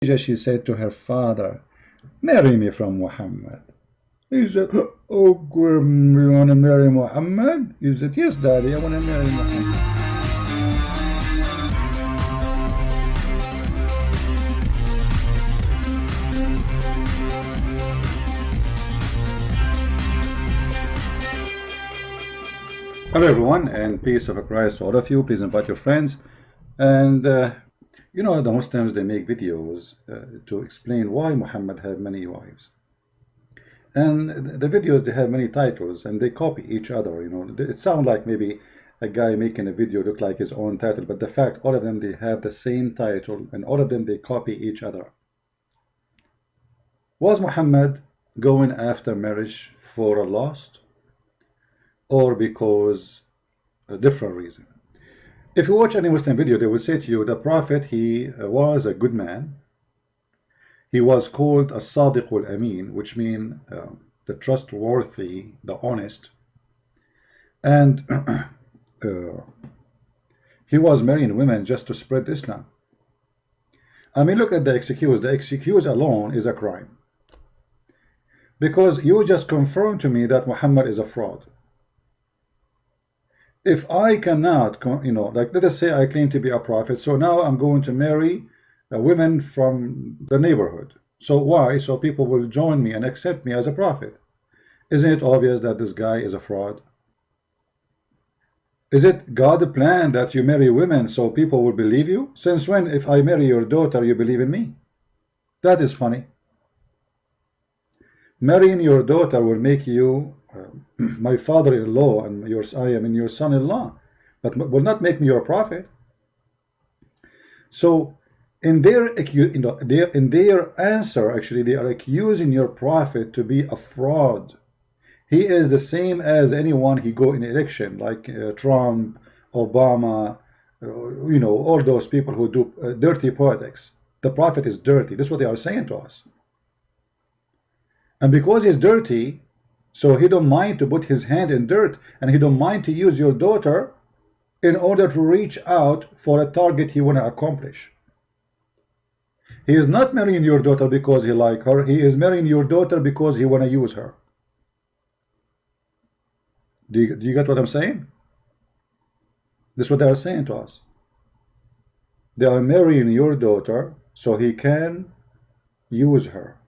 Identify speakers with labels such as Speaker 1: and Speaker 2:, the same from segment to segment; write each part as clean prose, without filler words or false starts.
Speaker 1: she said to her father, "Marry me from Muhammad." He said, "Oh, you want to marry Muhammad?" He said, "Yes, Daddy, I want to marry Muhammad." Hello everyone, and peace of Christ to all of you. Please invite your friends. And you know, the Muslims, they make videos to explain why Muhammad had many wives. And the videos, they have many titles and they copy each other. You know, it sounds like maybe a guy making a video look like his own title, but the fact, all of them, they have the same title, and all of them, they copy each other. Was Muhammad going after marriage for a lust, or because a different reason? If you watch any Muslim video, they will say to you, the Prophet, he was a good man. He was called as-Sadiqul Amin, which means the trustworthy, the honest. And he was marrying women just to spread Islam. I mean, look at the excuse. The excuse alone is a crime, because you just confirmed to me that Muhammad is a fraud. If I cannot, you know, like let us say I claim to be a prophet, so now I'm going to marry women from the neighborhood. So why? So people will join me and accept me as a prophet. Isn't it obvious that this guy is a fraud? Is it God's plan that you marry women so people will believe you? Since when, if I marry your daughter, you believe in me? That is funny. Marrying your daughter will make you my father-in-law, and I am your son-in-law, but will not make me your prophet. So in their in their answer, actually, they are accusing your prophet to be a fraud. He is the same as anyone he go in election, like Trump, Obama, you know, all those people who do dirty politics. The prophet is dirty. This is what they are saying to us. And because he's dirty, so he don't mind to put his hand in dirt, and he don't mind to use your daughter in order to reach out for a target he want to accomplish. He is not marrying your daughter because he like her. He is marrying your daughter because he want to use her. Do you get what I'm saying? This is what they are saying to us. They are marrying your daughter so he can use her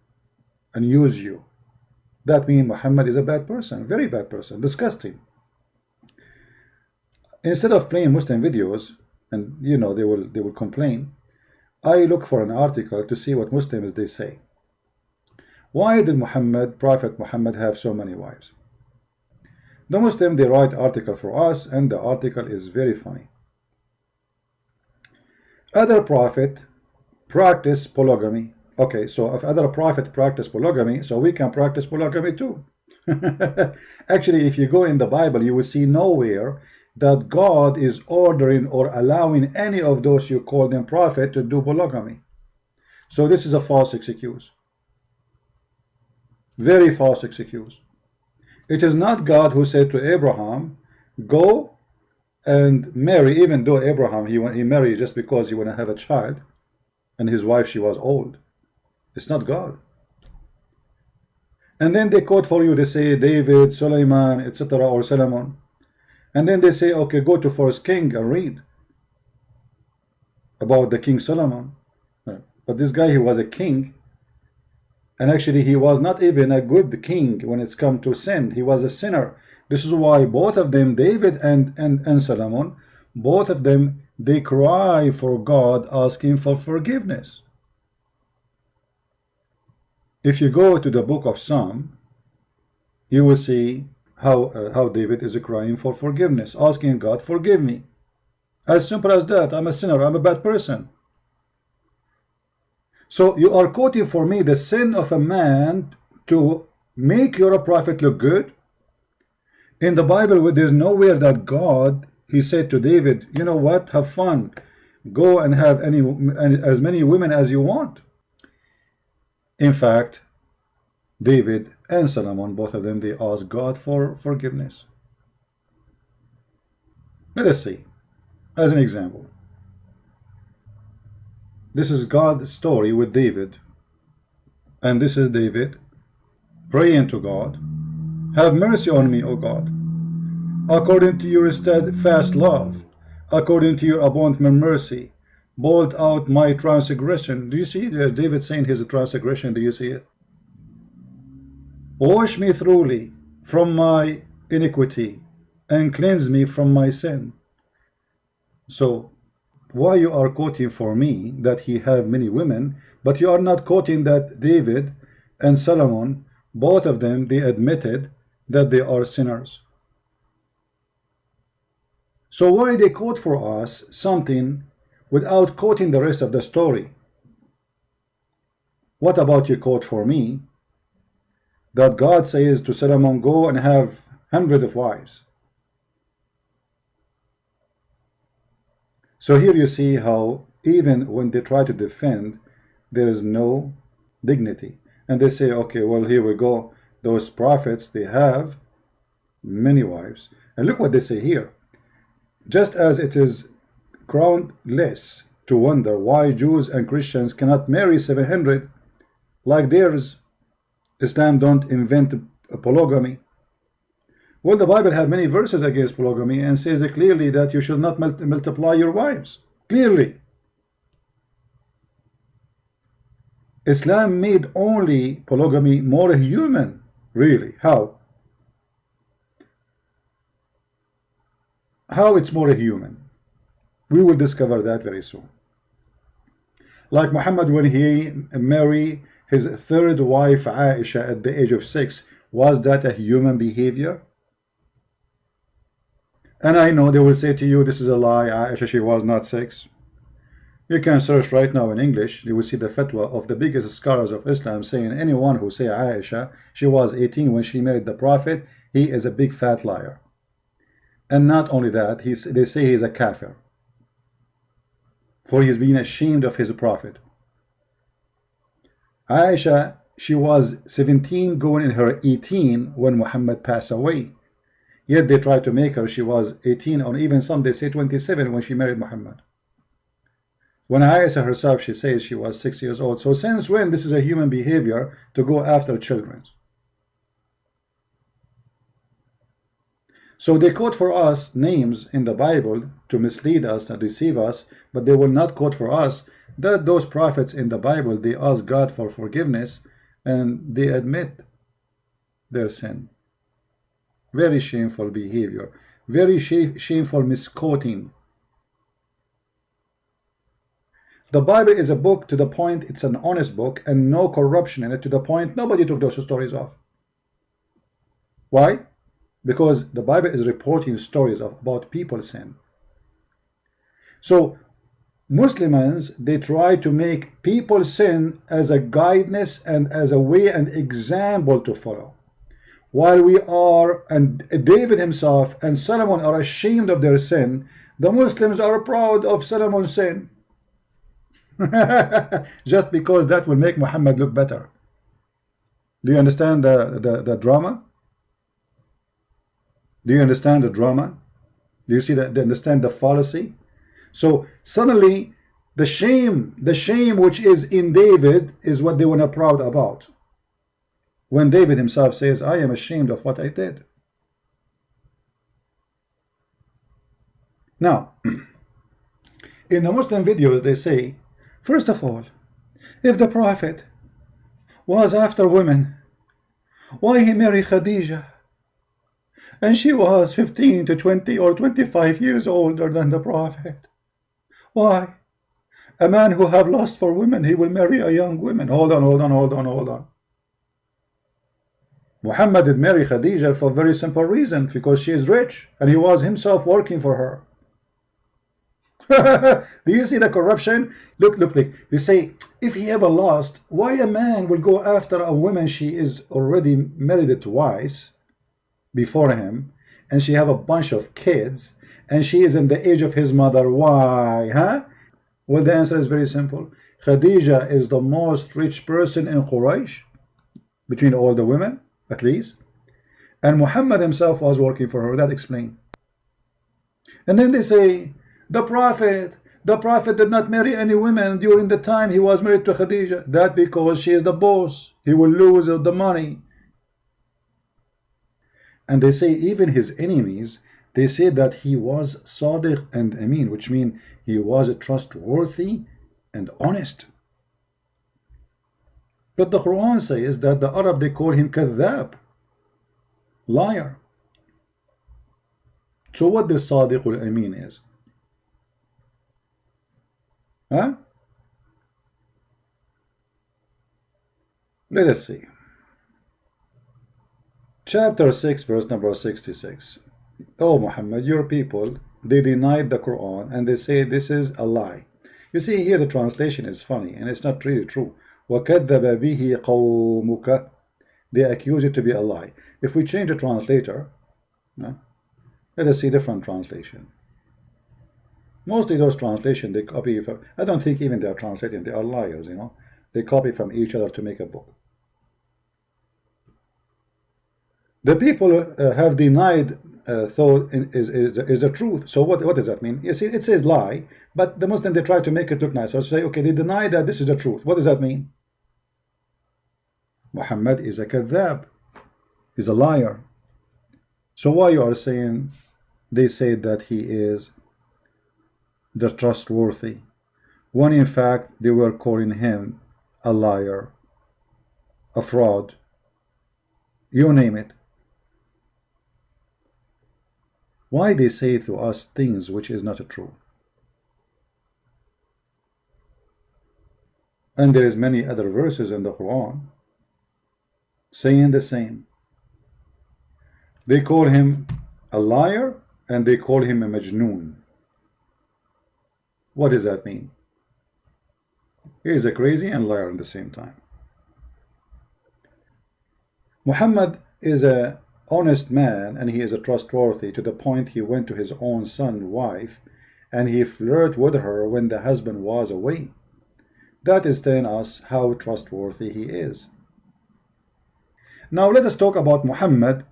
Speaker 1: and use you. That means Muhammad is a bad person, very bad person, disgusting. Instead of playing Muslim videos, and you know they will complain, I look for an article to see what Muslims they say. Why did Prophet Muhammad have so many wives? The Muslim, they write article for us, and the article is very funny. Other prophet practice polygamy. Okay, so if other prophet practice polygamy, so we can practice polygamy too. Actually, if you go in the Bible, you will see nowhere that God is ordering or allowing any of those you call them prophet to do polygamy. So this is a false excuse. Very false excuse. It is not God who said to Abraham, go and marry, even though Abraham, he married just because he want to have a child, and his wife, she was old. It's not God. And then they quote for you, they say David, Suleiman, etc., or Solomon. And then they say, okay, go to 1 King and read about the King Solomon. But this guy, he was a king, and actually he was not even a good king when it's come to sin. He was a sinner. This is why both of them, David and Solomon, both of them, they cry for God, asking for forgiveness. If you go to the book of Psalm, you will see how David is crying for forgiveness, asking God, forgive me. As simple as that. I'm a sinner. I'm a bad person. So you are quoting for me the sin of a man to make your prophet look good. In the Bible, there's nowhere that God, he said to David, you know what, have fun. Go and have as many women as you want. In fact, David and Solomon, both of them, they asked God for forgiveness. Let us see, as an example. This is God's story with David. And this is David praying to God, have mercy on me, O God, according to your steadfast love, according to your abundant mercy, blot out my transgression. Do you see David saying his transgression? Do you see it? Wash me thoroughly from my iniquity and cleanse me from my sin. So why you are quoting for me that he have many women, but you are not quoting that David and Solomon, both of them, they admitted that they are sinners. So why they quote for us something without quoting the rest of the story? What about you quote for me that God says to Solomon, go and have hundreds of wives? So here you see how even when they try to defend, there is no dignity. And they say, okay, well, here we go. Those prophets, they have many wives. And look what they say here. Just as it is groundless to wonder why Jews and Christians cannot marry 700 like theirs, Islam don't invent polygamy. Well, the Bible have many verses against polygamy and says clearly that you should not multiply your wives. Clearly. Islam made only polygamy more human. Really? How? How it's more human? We will discover that very soon. Like Muhammad, when he married his third wife Aisha at the age of 6, was that a human behavior? And I know they will say to you, this is a lie, Aisha, she was not 6. You can search right now in English, you will see the fatwa of the biggest scholars of Islam saying anyone who say Aisha, she was 18 when she married the Prophet, he is a big fat liar. And not only that, they say he is a kafir, for he's being ashamed of his Prophet. Aisha, she was 17 going in her 18 when Muhammad passed away. Yet they tried to make her, she was 18, or even some they say 27 when she married Muhammad. When Aisha herself, she says she was 6 years old. So since when this is a human behavior to go after children? So they quote for us names in the Bible to mislead us, to deceive us, but they will not quote for us that those prophets in the Bible, they ask God for forgiveness and they admit their sin. Very shameful behavior, very shameful misquoting. The Bible is a book to the point it's an honest book and no corruption in it, to the point nobody took those stories off. Why? Because the Bible is reporting stories about people's sin. So Muslims, they try to make people's sin as a guidance and as a way and example to follow. While we are, and David himself and Solomon are ashamed of their sin, the Muslims are proud of Solomon's sin. Just because that will make Muhammad look better. Do you understand the drama? Do you understand the drama? Do you see that? Do you understand the fallacy? So suddenly the shame which is in David is what they were not proud about. When David himself says, I am ashamed of what I did. Now, in the Muslim videos, they say, first of all, if the Prophet was after women, why he married Khadijah? And she was 15 to 20 or 25 years older than the Prophet. Why? A man who have lust for women, he will marry a young woman. Hold on. Muhammad did marry Khadijah for a very simple reason, because she is rich and he was himself working for her. Do you see the corruption? Look, they say, if he ever lost, why a man will go after a woman she is already married twice before him, and she have a bunch of kids, and she is in the age of his mother? Why? Huh? Well, the answer is very simple. Khadijah is the most rich person in Quraysh, between all the women, at least. And Muhammad himself was working for her. That explains. And then they say, the Prophet The Prophet did not marry any women during the time he was married to Khadija. That because she is the boss. He will lose the money. And they say even his enemies, they say that he was Sadiq and Amin, which means he was trustworthy and honest. But the Quran says that the Arab, they call him Kadhab, liar. So what this Sadiq al-Amin is? Huh? Let us see. Chapter 6, verse number 66. Oh Muhammad, your people, they denied the Quran and they say this is a lie. You see here the translation is funny and it's not really true. وَكَذَّبَ بِهِ قَوْمُكَ. They accuse it to be a lie. If we change the translator, let us see different translation. Mostly those translations they copy from, I don't think even they are translating, they are liars, you know. They copy from each other to make a book. The people have denied thought is the truth. So what does that mean? You see, it says lie, but the Muslim, they try to make it look nice. So say, okay, they deny that this is the truth. What does that mean? Muhammad is a kadhab. He's a liar. So why you are saying they say that he is the trustworthy, when in fact they were calling him a liar, a fraud, you name it? Why they say to us things which is not true? And there is many other verses in the Quran saying the same. They call him a liar and they call him a majnoon. What does that mean? He is a crazy and liar at the same time. Muhammad is a honest man and he is a trustworthy to the point he went to his own son's wife and he flirted with her when the husband was away. That is telling us how trustworthy he is. Now let us talk about Muhammad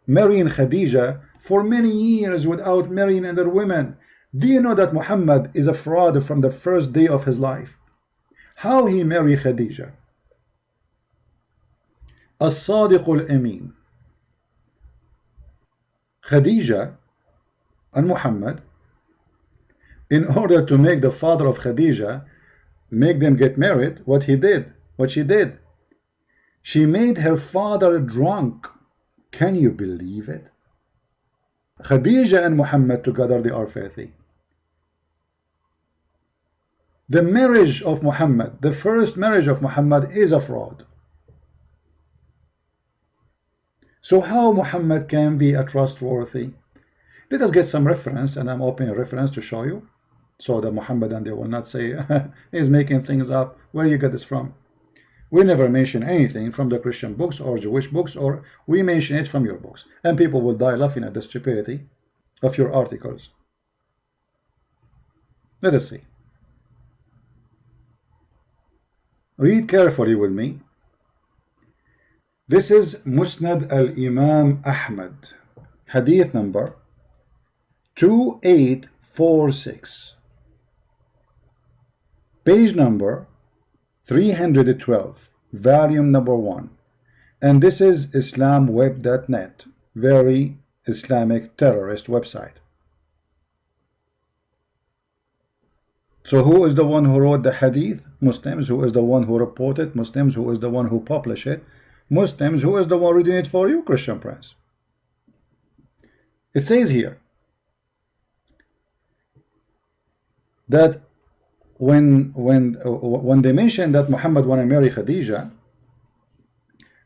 Speaker 1: marrying Khadija for many years without marrying other women. Do you know that Muhammad is a fraud from the first day of his life? How he married Khadija? As-Sadiq al-Amin. Khadija and Muhammad, in order to make the father of Khadija make them get married, what she did, she made her father drunk. Can you believe it? Khadija and Muhammad together, they are filthy. The marriage of Muhammad, the first marriage of Muhammad, is a fraud. So how Muhammad can be a trustworthy? Let us get some reference, and I'm opening a reference to show you, so that Muhammad and they will not say he's making things up. Where you get this from? We never mention anything from the Christian books or Jewish books, or we mention it from your books, and people will die laughing at the stupidity of your articles. Let us see. Read carefully with me. This is Musnad al-Imam Ahmad, hadith number 2846, page number 312, volume number 1, and this is islamweb.net, very Islamic terrorist website. So who is the one who wrote the hadith? Muslims. Who is the one who reported? Muslims. Who is the one who published it? Muslims. Who is the one reading it for you? Christian Prince. It says here that when they mentioned that Muhammad want to marry Khadija,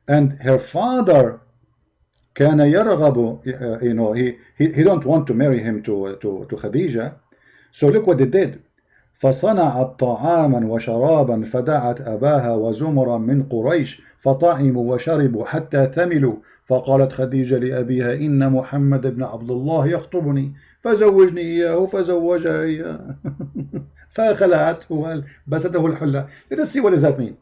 Speaker 1: and her father كان يرغب, he don't want to marry him to Khadija. So look what they did. فصنعت طعاما وشرابا فدعت أباها وزمرا من قريش فطعموا وشربوا حتى ثملوا فقالت خديجة لأبيها إن محمد بن عبد الله يخطبني فزوجني إياه فزوجها إياه فخلعته وبسته الحلة. Let us see what does that mean.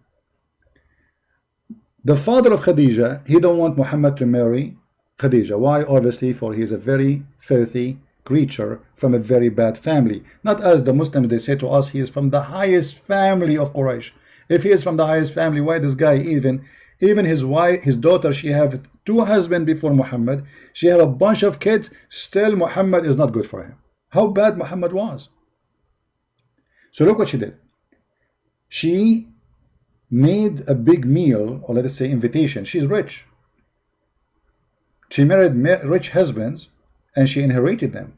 Speaker 1: The father of Khadija, he don't want Muhammad to marry Khadija. Why? Obviously, for he is a very filthy creature from a very bad family. Not as the Muslims, they say to us, he is from the highest family of Quraysh. If he is from the highest family, why this guy even his wife, his daughter, she have 2 husbands before Muhammad, she have a bunch of kids, still Muhammad is not good for him. How bad Muhammad was. So look what she did. She made a big meal, or let us say invitation. She's rich. She married rich husbands and she inherited them.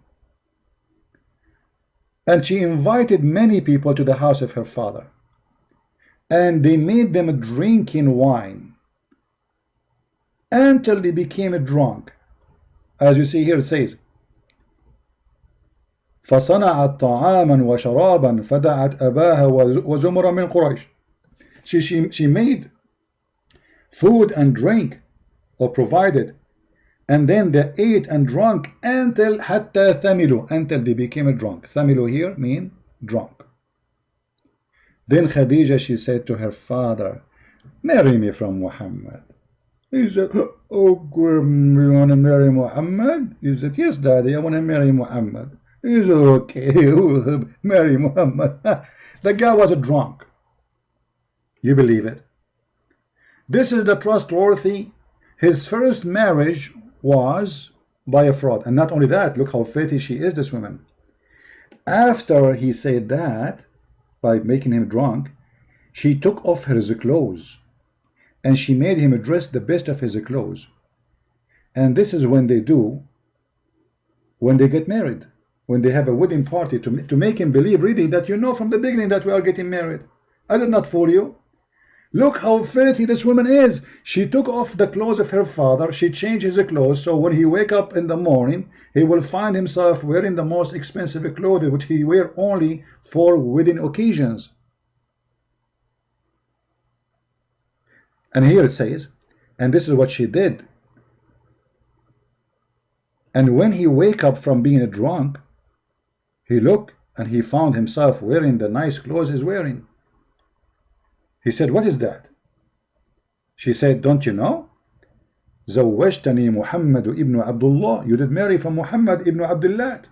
Speaker 1: And she invited many people to the house of her father. And they made them drinking wine until they became drunk. As you see here, it says, فصنعت طعاما وشرابا فدعت أباها وزمرا من قريش. She made food and drink, or provided, and then they ate and drank until حتى ثملوا, until they became drunk. ثملوا here mean drunk. Then Khadija, she said to her father, marry me from Muhammad. He said, oh, you want to marry Muhammad? He said, yes, daddy, I want to marry Muhammad. He said, okay, marry Muhammad. The guy was a drunk. You believe it? This is the trustworthy. His first marriage was by a fraud. And not only that, look how faithful she is, this woman. After he said that, by making him drunk, she took off his clothes and she made him dress the best of his clothes. And this is when they do, when they get married, when they have a wedding party, to make him believe really that you know from the beginning that we are getting married. I did not fool you. Look how filthy this woman is. She took off the clothes of her father. She changed his clothes, so when he wake up in the morning, he will find himself wearing the most expensive clothing, which he wear only for wedding occasions. And here it says, and this is what she did. And when he wake up from being drunk, he looked and he found himself wearing the nice clothes he's wearing. He said, what is that? She said, don't you know? زوجتني محمد ابن عبد الله. You did marry from Muhammad ibn Abdullah.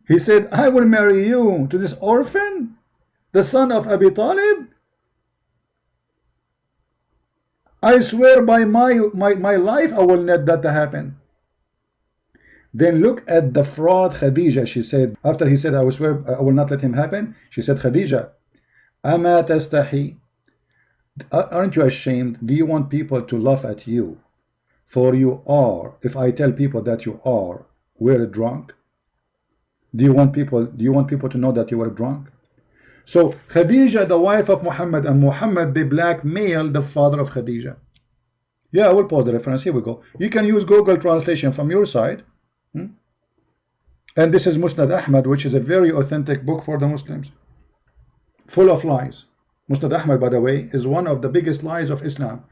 Speaker 1: He said, I will marry you to this orphan, the son of Abi Talib. I swear by my life, I will not let that happen. Then look at the fraud Khadija. She said, after he said, I will swear I will not let him happen, she said, Khadija, أما تستحي? Aren't you ashamed? Do you want people to laugh at you? For you are, if I tell people that you are, we're drunk. Do you want people to know that you were drunk? So Khadija, the wife of Muhammad, and Muhammad, they blackmailed the father of Khadija. Yeah, I will pause the reference. Here we go. You can use Google translation from your side. And this is Musnad Ahmad, which is a very authentic book for the Muslims, full of lies. Musnad Ahmad, by the way, is one of the biggest lies of Islam,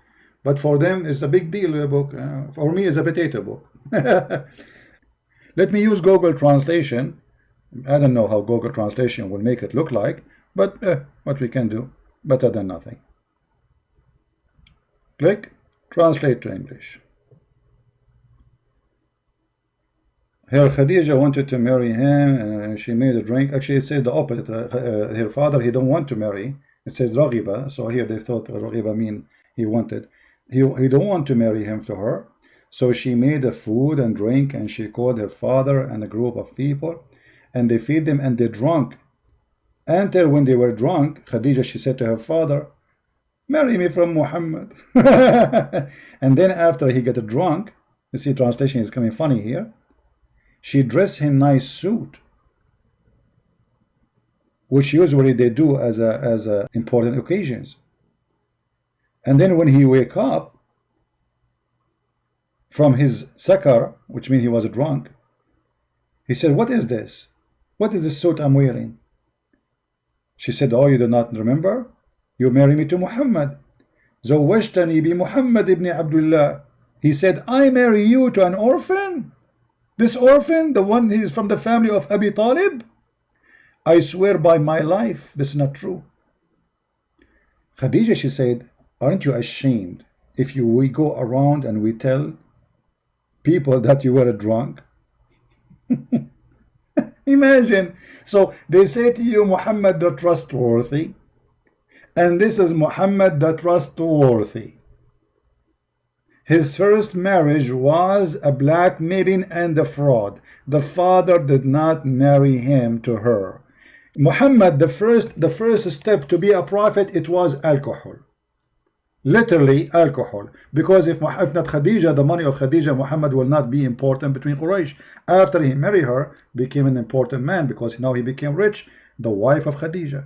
Speaker 1: but for them it's a big deal book. For me, it's a potato book. Let me use Google translation. I don't know how Google translation will make it look like, but what we can do, better than nothing. Click translate to English. Her Khadija wanted to marry him, and she made a drink. Actually, it says the opposite. Her father, he don't want to marry. It says Raghiba. So here they thought Raghiba mean he wanted. He don't want to marry him to her. So she made the food and drink, and she called her father and a group of people, and they feed them, and they drunk. Until when they were drunk, Khadija, she said to her father, marry me from Muhammad. And then after he got drunk, you see translation is coming funny here, she dressed him nice suit, which usually they do as a important occasions. And then when he wake up from his sakar, which means he was drunk, he said, what is this? What is this suit I'm wearing? She said, oh, you do not remember? You marry me to Muhammad. زوجتني بمحمد ابن عبد الله. He said, I marry you to an orphan? This orphan, the one who is from the family of Abi Talib? I swear by my life, this is not true. Khadija, she said, aren't you ashamed if we go around and we tell people that you were drunk? Imagine. So they say to you, Muhammad the trustworthy, and this is Muhammad the trustworthy. His first marriage was a blackmailing and a fraud. The father did not marry him to her. Muhammad, the first step to be a prophet, it was alcohol. Literally alcohol, because if not Khadija, the money of Khadija, Muhammad will not be important between Quraysh. After he married her, became an important man, because now he became rich, the wife of Khadija.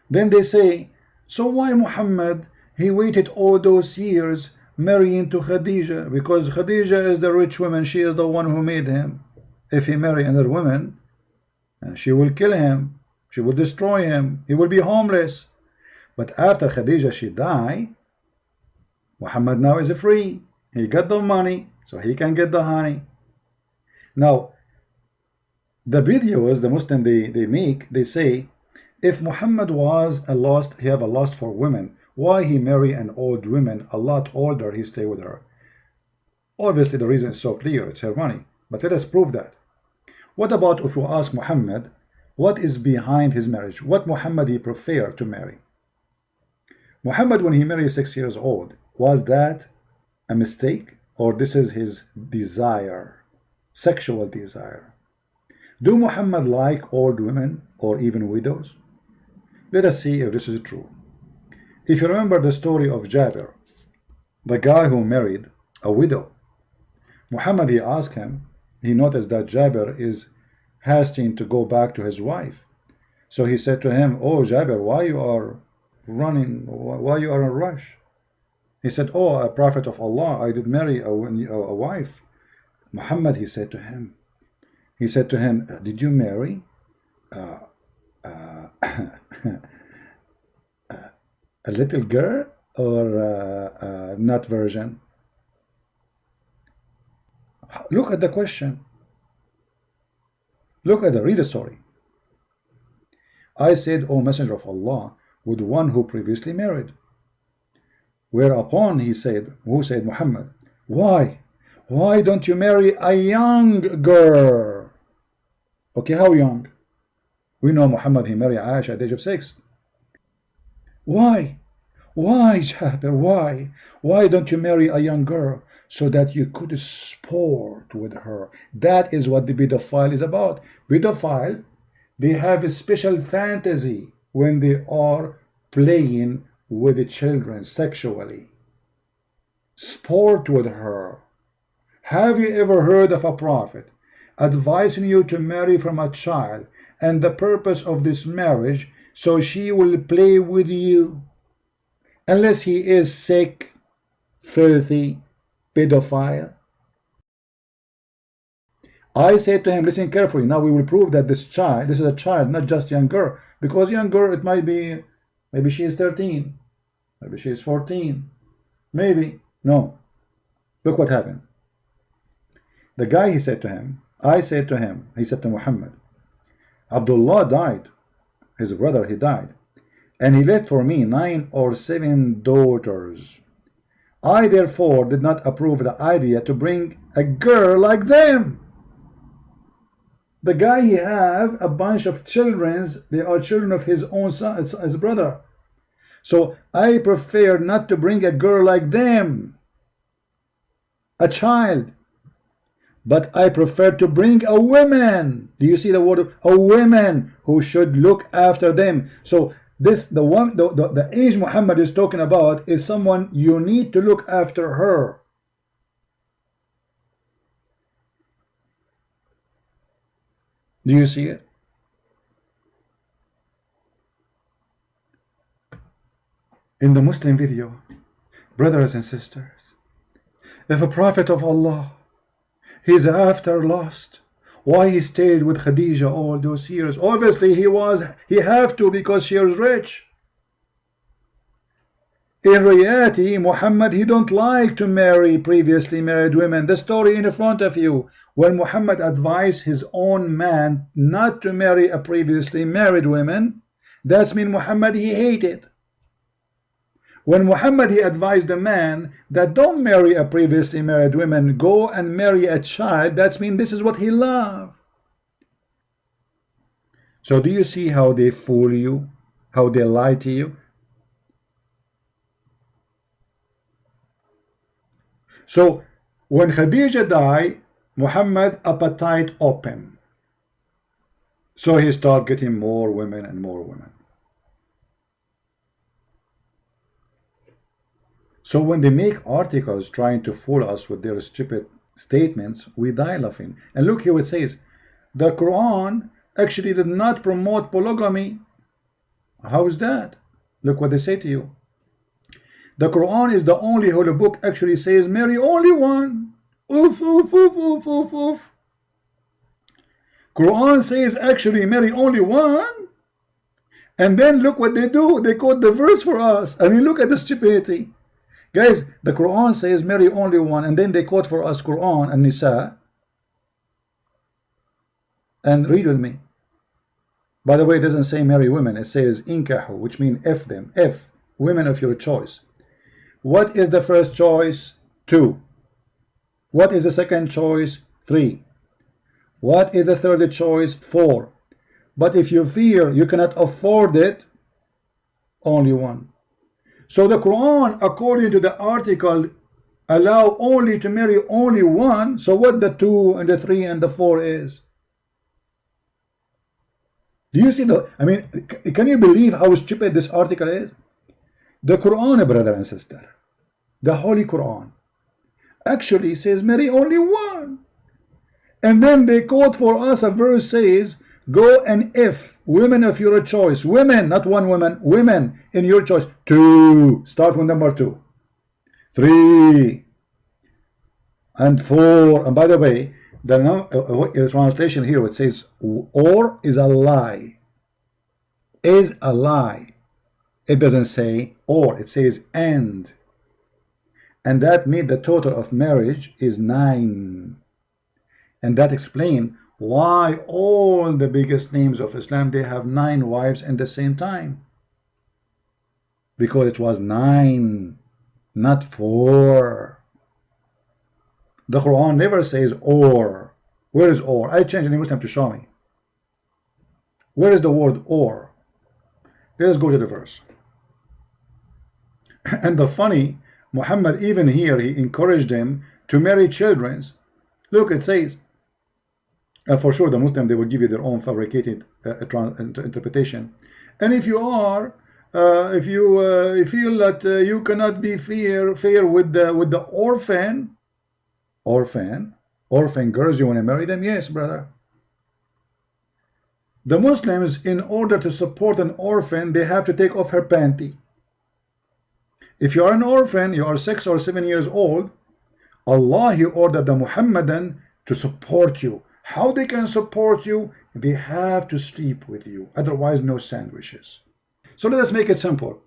Speaker 1: Then they say, so why Muhammad, he waited all those years marrying to Khadija? Because Khadija is the rich woman, she is the one who made him. If he marry another woman, she will kill him, she will destroy him, he will be homeless. But after Khadija she died, Muhammad now is free. He got the money, so he can get the honey. Now, the videos the Muslim they make, they say, if Muhammad was a lust, he have a lust for women, why he marry an old woman, a lot older, he stay with her? Obviously the reason is so clear, it's her money. But let us prove that. What about if we ask Muhammad, what is behind his marriage? What Muhammad he preferred to marry? Muhammad, when he married 6 years old, was that a mistake, or this is his desire, sexual desire? Do Muhammad like old women or even widows? Let us see if this is true. If you remember the story of Jabir, the guy who married a widow, Muhammad, he asked him, he noticed that Jabir is hasting to go back to his wife. So he said to him, oh Jabir, why you are running, why you are in a rush? He said, oh, a prophet of Allah, I did marry a wife. Muhammad, he said to him, did you marry a little girl or not virgin? Look at the question. Look at the, read the story. I said, O Messenger of Allah, with one who previously married. Whereupon he said, who said, Muhammad, why don't you marry a young girl? Okay, how young? We know Muhammad, he married Aisha at the age of 6. Why Jabir, why don't you marry a young girl so that you could sport with her? That is what the pedophile is about. Pedophile, they have a special fantasy when they are playing with the children sexually. Sport with her. Have you ever heard of a prophet advising you to marry from a child, and the purpose of this marriage so she will play with you? Unless he is sick, filthy, pedophile. I said to him, listen carefully, now we will prove that this is a child, not just young girl. Because young girl, it might be, maybe she is 13, maybe she is 14, maybe. No. Look what happened. The guy, he said to him, he said to Muhammad, Abdullah died, his brother, he died, and he left for me 9 or 7 daughters. I therefore did not approve the idea to bring a girl like them. The guy, he have a bunch of children, they are children of his own son, his brother. So I prefer not to bring a girl like them, a child, but I prefer to bring a woman. Do you see the word? A woman who should look after them. So this, the age Muhammad is talking about is someone you need to look after her. Do you see it? In the Muslim video, brothers and sisters, if a prophet of Allah, he's after lust, why he stayed with Khadija all those years? Obviously he have to, because she is rich. In reality, Muhammad, he don't like to marry previously married women. The story in front of you, when Muhammad advised his own man not to marry a previously married woman, that's mean Muhammad, he hated. When Muhammad, he advised the man that don't marry a previously married woman, go and marry a child, that's mean this is what he loved. So do you see how they fool you, how they lie to you? So when Khadija died, Muhammad appetite open, so he started getting more women and more women. So when they make articles trying to fool us with their stupid statements, we die laughing. And look here, it says the Quran actually did not promote polygamy. How is that? Look what they say to you. The Quran is the only holy book actually says marry only one. Oof, oof, oof, oof, oof, oof. Quran says actually marry only one. And then look what they do. They quote the verse for us. I mean, look at the stupidity. Guys, the Quran says marry only one, and then they quote for us Quran and Nisa. And read with me. By the way, it doesn't say marry women. It says inkahu, which means F them. F, women of your choice. What is the first choice? 2. What is the second choice? 3. What is the third choice? 4. But if you fear you cannot afford it, only one. So the Quran, according to the article, allow only to marry only one. So what the 2 and the 3 and the 4 is? Do you see the, I mean, can you believe how stupid this article is? The Quran, brother and sister, the Holy Quran, actually says marry only one. And then they quote for us a verse says, go and if women of your choice, women, not one woman, women in your choice. 2, start with number 2, 3, and 4. And by the way, the translation here, it says or is a lie. Is a lie. It doesn't say or, it says and. And that means the total of marriage is 9. And that explains why all the biggest names of Islam, they have 9 wives at the same time. Because it was 9, not 4. The Quran never says or. Where is or? I changed any Muslim to show me. Where is the word or? Let's go to the verse. And the funny, Muhammad even here, he encouraged them to marry children. Look, it says, for sure the Muslim, they will give you their own fabricated interpretation. And if you are, if you feel that you cannot be fair with the orphan girls, you want to marry them? Yes, brother. The Muslims, in order to support an orphan, they have to take off her panty. If you are an orphan, you are 6 or 7 years old, Allah, He ordered the Muhammadan to support you. How they can support you? They have to sleep with you, otherwise no sandwiches. So let us make it simple.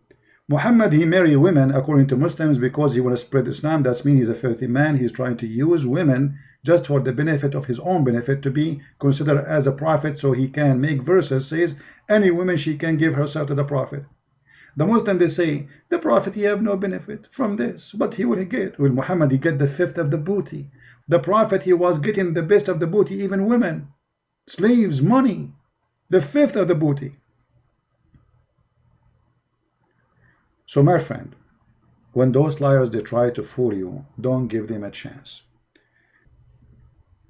Speaker 1: Muhammad, he married women according to Muslims because he want to spread Islam. That means he's a filthy man. He's trying to use women just for the benefit of his own benefit, to be considered as a prophet, so he can make verses says any woman she can give herself to the prophet. The Muslim, they say the prophet, he have no benefit from this, but he will get. Well, Muhammad, he get the 5th of the booty. The prophet, he was getting the best of the booty, even women, slaves, money, the 5th of the booty. So my friend, when those liars, they try to fool you, don't give them a chance.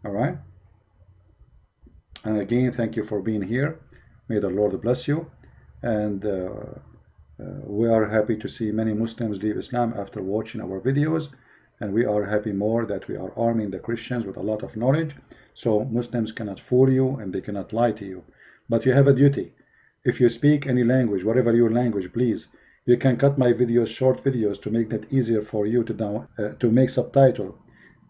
Speaker 1: All right? And again, thank you for being here. May the Lord bless you. And we are happy to see many Muslims leave Islam after watching our videos. And we are happy more that we are arming the Christians with a lot of knowledge. So Muslims cannot fool you and they cannot lie to you. But you have a duty. If you speak any language, whatever your language, please, you can cut my videos, short videos, to make that easier for you to make subtitle.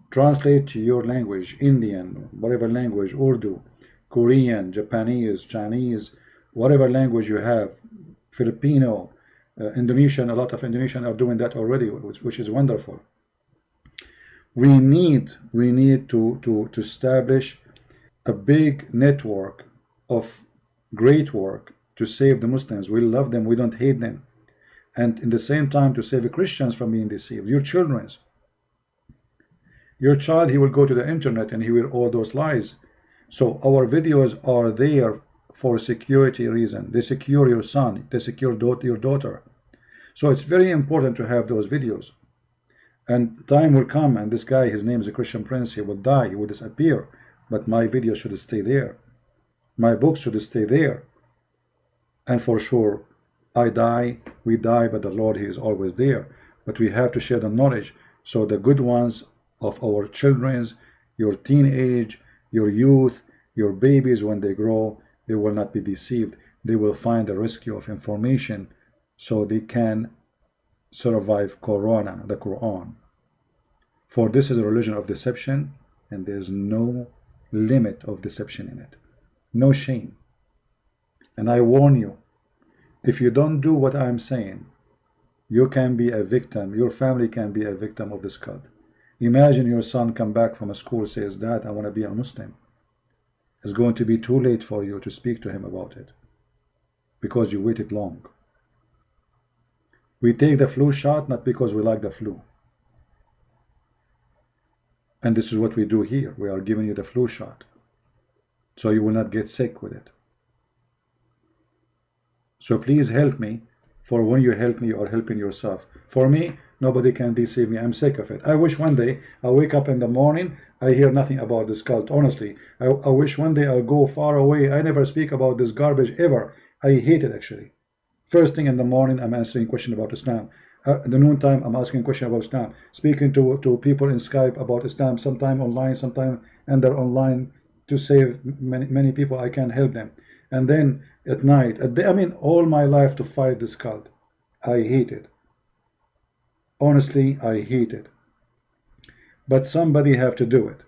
Speaker 1: Translate to your language, Indian, whatever language, Urdu, Korean, Japanese, Chinese, whatever language you have, Filipino, Indonesian. A lot of Indonesian are doing that already, which is wonderful. We need to establish a big network of great work to save the Muslims. We love them, we don't hate them. and in the same time to save Christians from being deceived. Your children's. Your child, he will go to the internet and he will all those lies. So our videos are there for security reason. They secure your son, they secure your daughter. So it's very important to have those videos. And time will come, and this guy, his name is a Christian Prince, he will die, he will disappear. But my video should stay there. My books should stay there. And for sure, I die, we die, but the Lord, he is always there. But we have to share the knowledge. So the good ones of our children's, your teenage, your youth, your babies, when they grow, they will not be deceived. They will find the rescue of information so they can survive Corona, the Quran. For this is a religion of deception, and there is no limit of deception in it. No shame. And I warn you, if you don't do what I'm saying, you can be a victim, your family can be a victim of this cult. Imagine your son come back from a school, says, Dad, I want to be a Muslim. It's going to be too late for you to speak to him about it because you waited long. We take the flu shot not because we like the flu. And this is what we do here. We are giving you the flu shot so you will not get sick with it. So please help me, for when you help me, you are helping yourself. For me, nobody can deceive me. I'm sick of it. I wish one day I wake up in the morning, I hear nothing about this cult. Honestly, I wish one day I'll go far away. I never speak about this garbage ever. I hate it actually. First thing in the morning, I'm answering question about Islam. At the noontime, I'm asking question about Islam. Speaking to people in Skype about Islam, sometime online, sometime and they're online to save many people. I can help them. And then at night, I mean, all my life to fight this cult. I hate it. Honestly, I hate it. But somebody have to do it.